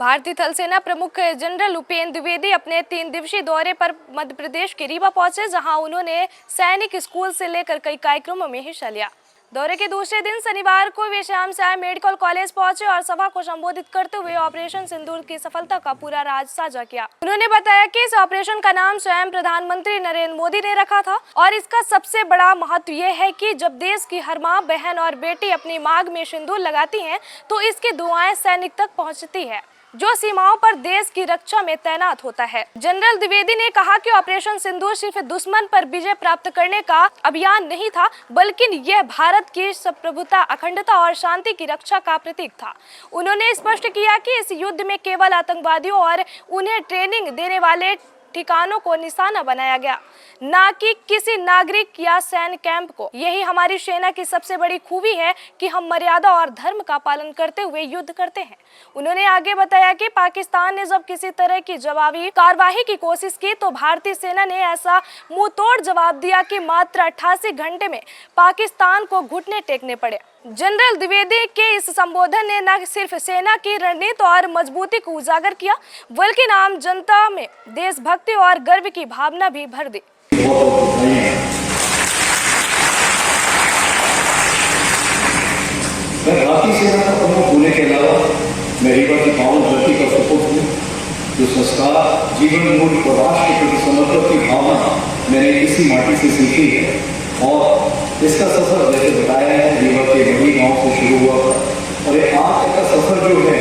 भारतीय थल सेना प्रमुख जनरल उपेंद्र द्विवेदी अपने 3 दिवसीय दौरे पर मध्य प्रदेश के रीवा पहुंचे, जहां उन्होंने सैनिक स्कूल से लेकर कई कार्यक्रमों में हिस्सा लिया। दौरे के दूसरे दिन शनिवार को वे श्याम साय मेडिकल कॉलेज पहुंचे और सभा को संबोधित करते हुए ऑपरेशन सिंदूर की सफलता का पूरा राज साझा किया। उन्होंने बताया कि इस ऑपरेशन का नाम स्वयं प्रधानमंत्री नरेंद्र मोदी ने रखा था और इसका सबसे बड़ा महत्व यह है कि जब देश की हर मां, बहन और बेटी अपनी मांग में सिंदूर लगाती हैं, तो इसकी दुआएं सैनिक तक पहुंचती है, जो सीमाओं पर देश की रक्षा में तैनात होता है। जनरल द्विवेदी ने कहा कि ऑपरेशन सिंदूर सिर्फ दुश्मन पर विजय प्राप्त करने का अभियान नहीं था, बल्कि यह भारत की संप्रभुता, अखंडता और शांति की रक्षा का प्रतीक था। उन्होंने स्पष्ट किया कि इस युद्ध में केवल आतंकवादियों और उन्हें ट्रेनिंग देने वाले ठिकानों को निशाना बनाया गया, ना कि किसी नागरिक या सैन्य कैंप को। यही हमारी सेना की सबसे बड़ी खूबी है कि हम मर्यादा और धर्म का पालन करते हुए युद्ध करते हैं। उन्होंने आगे बताया कि पाकिस्तान ने जब किसी तरह की जवाबी कार्रवाई की कोशिश की, तो भारतीय सेना ने ऐसा मुंहतोड़ जवाब दिया कि मात्र 88 घंटे में पाकिस्तान को घुटने टेकने पड़े। जनरल द्विवेदी के इस संबोधन ने न सिर्फ सेना की रणनीति और मजबूती को उजागर किया, बल्कि आम जनता में देशभक्ति और गर्व की भावना भी भर दी। मैं भारतीय सेना का प्रमुख होने के अलावा मैं रीवा की पावन धरती का सुपुत्र हूँ, जो संस्कार, जीवन मूल्य और राष्ट्र के प्रति समर्पण की भावना मैंने इसी माटी से सीखी है। और इसका सफर जैसे बताया है, रीवा के बड़ी गांव से शुरू हुआ और ये आज तक का सफर जो है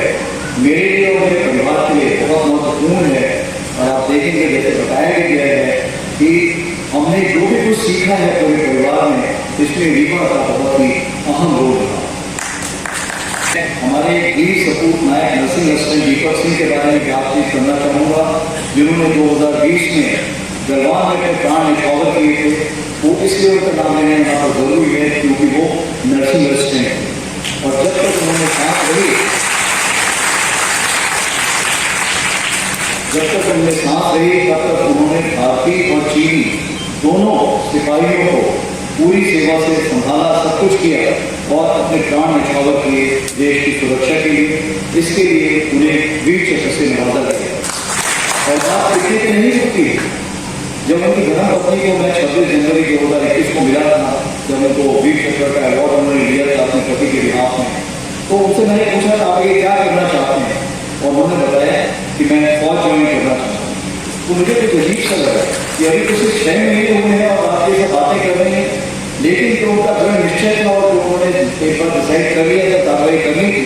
मेरे लिए और मेरे परिवार के लिए बहुत महत्वपूर्ण है। और आप देखेंगे जैसे बताया गया है कि हमने जो भी कुछ सीखा है पूरे परिवार में, इसमें रीवा का बहुत ही अहम रोल रहा। हमारे वीर सपूत नायक नरसिंह लेफ्टिनेंट दीपक सिंह के बारे में बातचीत करना चाहूँगा, जिन्होंने 2020 में गलवान में अपने प्राण न्यौछावर किए थे। वो इसलिए उनका नाम लेना यहाँ पर जरूरी है क्योंकि वो नरसिंह लेफ्टिनेंट हैं और जब तक उन्होंने सांस रही तब तक उन्होंने भारतीय और चीनी दोनों सिपाहियों को पूरी सेवा से संभाला, सब कुछ किया और अपने प्राण न्यौछावर किए देश की सुरक्षा के लिए। इसके लिए उन्हें वीर चक्र से नवाजा गया। और बात लिखने की नहीं रुकती। जब उनकी धर्म पत्नी को मैं 26 जनवरी 2021 को मिला था, जब उनको वीर चक्र का अवार्ड उन्होंने लिया था अपने पति के बिहाफ में, तो उनसे मैंने पूछा था आप ये क्या करना चाहते हैं, और उन्होंने बताया कि मैं फौज ज्वाइन करना चाहता हूँ। तो मुझे कुछ अजीब सा लगा कि अभी तो सिर्फ 6 महीने हुए हैं और आप ये सब बातें कर रहे हैं, लेकिन जो उनका दृढ़ निश्चय था और जो उन्होंने एक बार डिसाइड कर लिया था कार्रवाई करनी थी।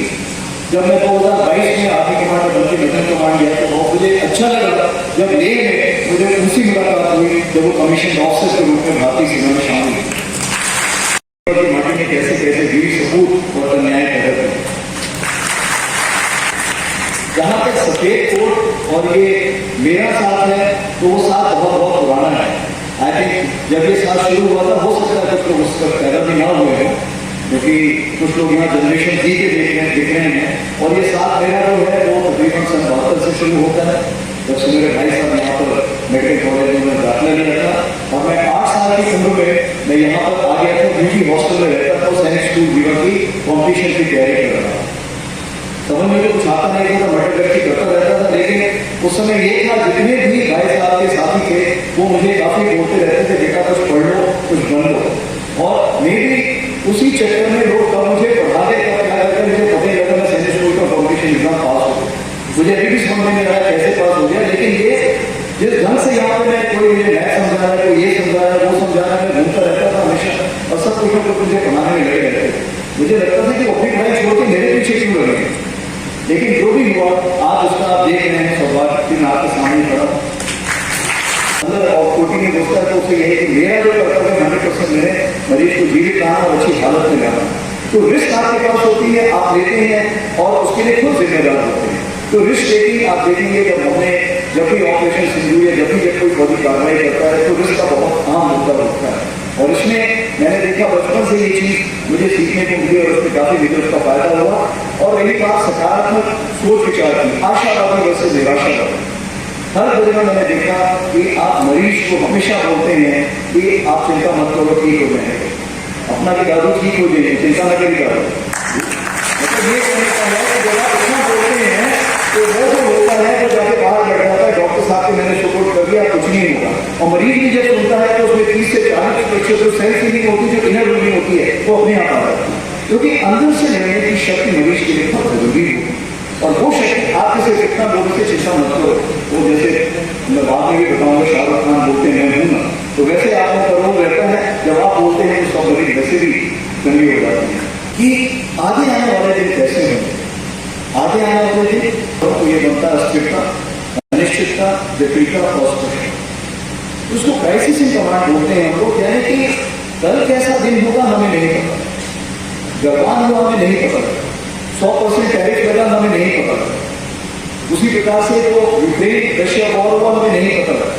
जब मैं 2022 में आर्मी कमांडर बनकर लेफ्टिनेंट कमांड गया तो बहुत मुझे अच्छा लगा जब लेह में मुझे उनसी मुलाकात हुई जब वो कमीशन ऑफिसर के रूप में भारतीय सेना में शामिल हुए। माटी में कैसे कैसे वीर सपूत और अन्याय कर रहे थे। जहाँ तक सफेद कोट और ये मेरा साथ है, तो वो साथ बहुत बहुत पुराना है। आई थिंक जब ये साथ शुरू हुआ था, हो सकता है कुछ उसका पैदा भी ना हुए हैं, क्योंकि कुछ लोग यहाँ जनरेशन डी के दिख रहे हैं। और ये साथ मेरा जो है वो तकरीबन सन 72 से शुरू होता है, जब से मेरे भाई साहब यहाँ पर मेडिकल कॉलेज में दाखिला लिया था और मैं 8 साल की उम्र में मैं यहाँ पर आ गया था। ड्यूटी हॉस्टल में रहता था, सैनिक स्कूल रीवा की कॉम्पिटिशन की तैयारी कर रहा था। समझ में कुछ आता नहीं था, मटर व्यक्ति करता रहता था, लेकिन उस समय ये था जितने भी भाई साहब के साथी थे वो मुझे काफी बोलते रहते थे, बेटा कुछ पढ़ लो, कुछ बन लो। और मेरी उसी चक्कर में लोग कब मुझे पढ़ा दे कब क्या करके मुझे पता ही लगा मैं सैनिक स्कूल का कॉम्पिटिशन एग्जाम पास हो गया। मुझे अभी भी समझ में नहीं आया कैसे पास हो गया, लेकिन ये जिस ढंग से यहाँ पे मैं कोई मुझे मैथ समझा रहा है, कोई ये समझा रहा है, वो समझा रहा है, मैं घूमता रहता था हमेशा और सब कुछ लोग मुझे पढ़ाने में लगे रहते थे। मुझे लगता था कि अपनी पढ़ाई छोड़ के मेरे पीछे क्यों लगे। लेकिन जो भी हुआ आज उसका आप देख रहे हैं सवाल फिर आपके सामने खड़ा अंदर और कोटी में दोस्ता है, तो उसे यही कि मेरा जो कर्तव्य है 100% मेरे मरीज को जीवित लाना और अच्छी हालत में लाना। तो रिस्क आपके पास होती है, आप लेते हैं और उसके लिए खुद जिम्मेदार होते हैं। तो रिस्क टेकिंग आप देखेंगे जब भी ऑपरेशन सिंदूर या जब कोई बड़ी कार्रवाई करता है तो रिस्क का बहुत आम मुद्दा होता है। और इसमें मैंने देखा बचपन से ये चीज मुझे सीखने को मिली और उसमें काफी मुझे उसका फायदा हुआ। और रही बात सकारात्मक सोच विचार की, आशावादी वैसे निराशावादी, हर जगह मैंने देखा कि आप मरीज को हमेशा बोलते हैं कि आप चिंता मत करो, ठीक हो जाएंगे, अपना भी दादू ठीक हो जाएगी, चिंता न करिएगा। मतलब ये कहने का है कि जब आप इतना बोलते हैं तो वो अंदर से लड़ने की शक्ति मरीज के लिए बहुत जरूरी हो, और वो शक्ति आप जैसे कितना लोगों से चिंता मत करो। वो जैसे मैं बाद में भी बताऊंगा, शाहरुख खान बोलते हैं मैं हूं ना, तो वैसे आप में रोग रहता है, जब आप बोलते हैं तो सब मरीज वैसे भी चंगी हो जाती है। कि आगे आने वाले दिन कैसे होंगे, आगे आने वाले दिन तो ये बनता है अस्थिरता, अनिश्चितता, जटिलता और स्पष्ट। उसको क्राइसिस इन कमांड बोलते हैं हम लोग। यानी कि कल कैसा दिन होगा हमें नहीं पता, जापान हुआ हमें नहीं पता, 100% टैरिफ लगा हमें नहीं पता, उसी प्रकार से जो यूक्रेन रशिया वॉर हुआ हमें नहीं पता।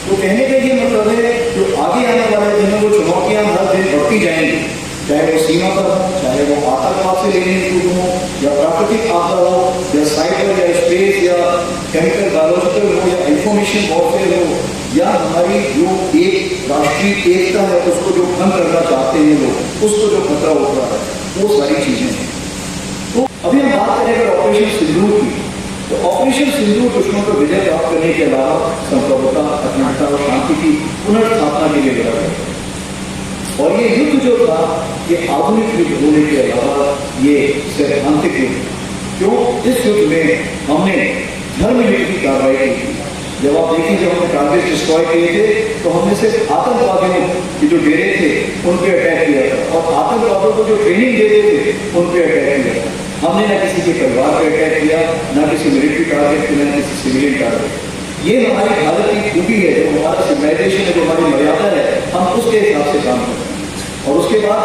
तो कहने का ये मतलब है जो आगे आने वाले दिन में वो चुनौतियां हर दिन बढ़ती जाएंगी, चाहे वो सीमा पर हो, चाहे वो आतंकवाद से लेने शुरू हो, या प्राकृतिक आपदा हो, या साइबर या स्पेस या केमिकल बायोलॉजिकल हो, या इंफॉर्मेशन वॉरफेयर हो, या हमारी जो एक राष्ट्रीय एकता है उसको जो भंग करना चाहते हैं लोग, उसको जो खतरा उठ रहा है, वो सारी चीजें हैं। तो अभी हम बात करें अगर ऑपरेशन सिंदूर की, तो ऑपरेशन सिंदूर दुश्मन को विजय प्राप्त करने के अलावा संप्रभुता, अखंडता और शांति की पुनर्स्थापना के लिए लड़ा गया। और ये युद्ध जो था ये आधुनिक युद्ध होने के अलावा ये सैद्धांतिक युद्ध। क्यों? इस युद्ध में हमने धर्म युद्ध की कार्रवाई की। जब आप देखें, जब हमने टारगेट डिस्ट्रॉय किए थे तो हमने सिर्फ आतंकवादियों के जो डेरे थे उन पर अटैक किया था, और आतंकवादियों को जो ट्रेनिंग दे रहे थे उन पर अटैक किया था। हमने न किसी के परिवार पर अटैक किया, न किसी मिलिट्री टारगेट पे, न किसी सिविलियन टारगेट। ये हमारी भारत की खूबी है, जो हमारा सिविलाइजेशन है, जो हमारी मर्यादा है, हम उसके हिसाब से काम करते हैं। और उसके बाद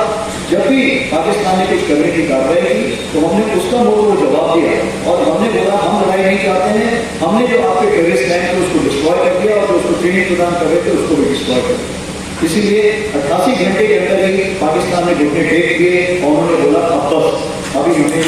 जब भी पाकिस्तान ने कुछ करने की कार्रवाई की तो हमने उसका मुंह जवाब दिया, और हमने बोला हम लड़ाई नहीं चाहते हैं, हमने जो आपके टेररिस्ट लैंड थे उसको डिस्ट्रॉय कर दिया, और जो उसको ट्रेनिंग प्रदान कर रहे थे उसको भी डिस्ट्रॉय कर दिया। इसीलिए 88 घंटे के अंदर ही पाकिस्तान ने घुटने टेक किए और उन्होंने बोला अब बस, अभी हमें